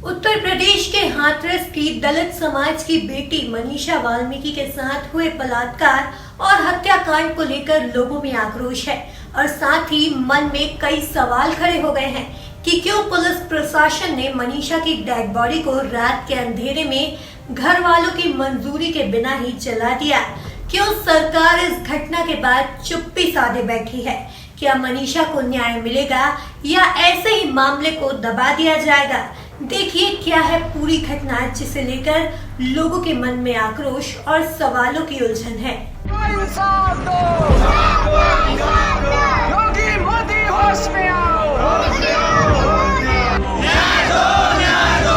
उत्तर प्रदेश के हाथरस की दलित समाज की बेटी मनीषा वाल्मीकि के साथ हुए बलात्कार और हत्याकांड को लेकर लोगों में आक्रोश है और साथ ही मन में कई सवाल खड़े हो गए हैं कि क्यों पुलिस प्रशासन ने मनीषा की डेड बॉडी को रात के अंधेरे में घर वालों की मंजूरी के बिना ही जला दिया। क्यों सरकार इस घटना के बाद चुप्पी साधे बैठी है? क्या मनीषा को न्याय मिलेगा या ऐसे ही मामले को दबा दिया जाएगा? देखिए क्या है पूरी घटना, जिसे लेकर लोगों के मन में आक्रोश और सवालों की उलझन है। योगी मोदी होश में आओ।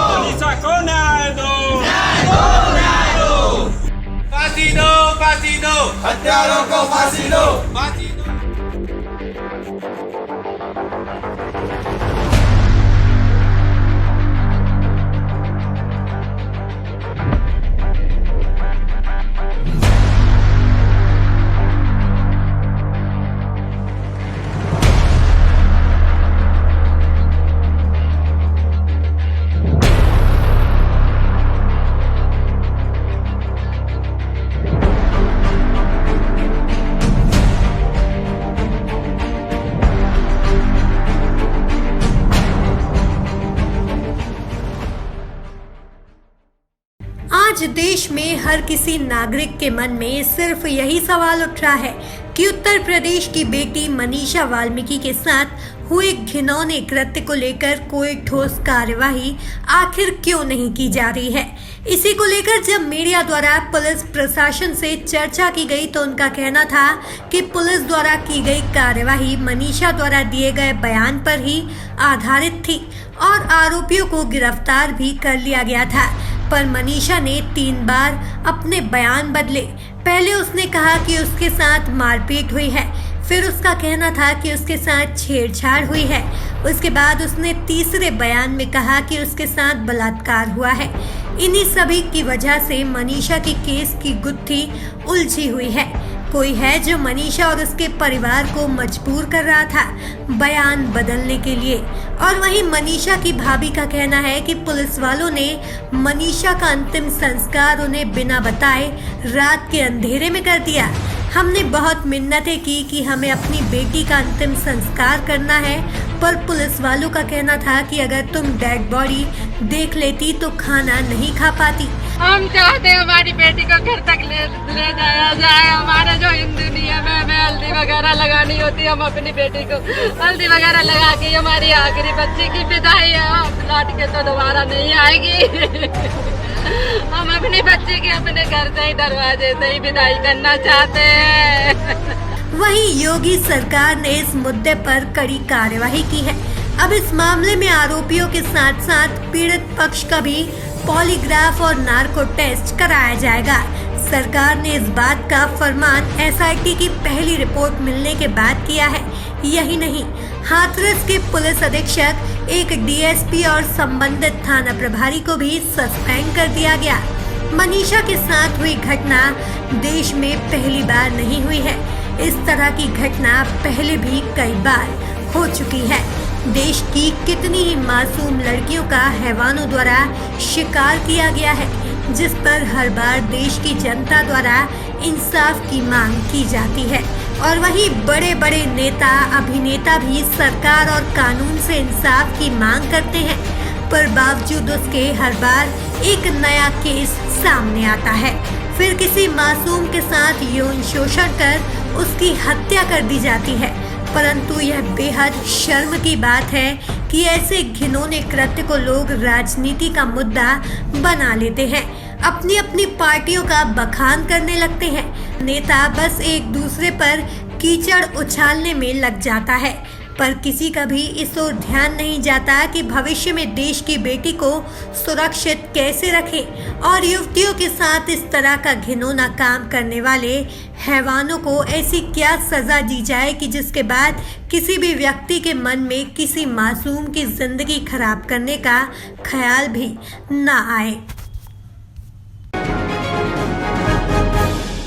मनीषा को न्याय दो। फांसी दो, फांसी दो, हत्यारों को फांसी दो। फांसी दो। आज देश में हर किसी नागरिक के मन में सिर्फ यही सवाल उठ रहा है कि उत्तर प्रदेश की बेटी मनीषा वाल्मीकि के साथ हुए घिनौने कृत्य को लेकर कोई ठोस कार्यवाही आखिर क्यों नहीं की जा रही है। इसी को लेकर जब मीडिया द्वारा पुलिस प्रशासन से चर्चा की गई तो उनका कहना था कि पुलिस द्वारा की गई कार्यवाही मनीषा द्वारा दिए गए बयान पर ही आधारित थी और आरोपियों को गिरफ्तार भी कर लिया गया था। पर मनीषा ने 3 बार अपने बयान बदले। पहले उसने कहा कि उसके साथ मारपीट हुई है, फिर उसका कहना था कि उसके साथ छेड़छाड़ हुई है, उसके बाद उसने तीसरे बयान में कहा कि उसके साथ बलात्कार हुआ है। इन्हीं सभी की वजह से मनीषा की केस की गुत्थी उलझी हुई है। कोई है जो मनीषा और उसके परिवार को मजबूर कर रहा था बयान बदलने के लिए, और वहीं मनीषा की भाभी का कहना है कि पुलिस वालों ने मनीषा का अंतिम संस्कार उन्हें बिना बताए रात के अंधेरे में कर दिया। हमने बहुत मिन्नतें की कि हमें अपनी बेटी का अंतिम संस्कार करना है, पर पुलिस वालों का कहना था कि अगर तुम डेड बॉडी देख लेती तो खाना नहीं खा पाती। हम चाहते हैं हमारी बेटी को घर तक ले जाया जाए। हमारा जो हिंदू नियम है, हमें हल्दी वगैरह लगानी होती है, हम अपनी बेटी को हल्दी वगैरह लगा के हमारी आखिरी बच्ची की विदाई है। लौट के तो दोबारा नहीं आएगी। हम अपनी बच्ची की अपने घर से ही दरवाजे से ही विदाई करना चाहते हैं। वहीं योगी सरकार ने इस मुद्दे पर कड़ी कार्यवाही की है। अब इस मामले में आरोपियों के साथ साथ पीड़ित पक्ष का भी पॉलीग्राफ और नार्को टेस्ट कराया जाएगा। सरकार ने इस बात का फरमान एसआईटी की पहली रिपोर्ट मिलने के बाद किया है। यही नहीं, हाथरस के पुलिस अधीक्षक, एक डीएसपी और संबंधित थाना प्रभारी को भी सस्पेंड कर दिया गया। मनीषा के साथ हुई घटना देश में पहली बार नहीं हुई है। इस तरह की घटना पहले भी कई बार हो चुकी है। देश की कितनी ही मासूम लड़कियों का हैवानों द्वारा शिकार किया गया है, जिस पर हर बार देश की जनता द्वारा इंसाफ की मांग की जाती है। और वहीं बड़े बड़े नेता अभिनेता भी सरकार और कानून से इंसाफ की मांग करते हैं, पर बावजूद उसके हर बार एक नया केस सामने आता है। फिर किसी मासूम के साथ यौन शोषण कर उसकी हत्या कर दी जाती है। परंतु यह बेहद शर्म की बात है कि ऐसे घिनौने कृत्य को लोग राजनीति का मुद्दा बना लेते हैं, अपनी अपनी पार्टियों का बखान करने लगते हैं। नेता बस एक दूसरे पर कीचड़ उछालने में लग जाता है, पर किसी का भी इस ओर ध्यान नहीं जाता कि भविष्य में देश की बेटी को सुरक्षित कैसे रखें और युवतियों के साथ इस तरह का घिनौना काम करने वाले हैवानों को ऐसी क्या सजा दी जाए कि जिसके बाद किसी भी व्यक्ति के मन में किसी मासूम की जिंदगी खराब करने का ख्याल भी ना आए।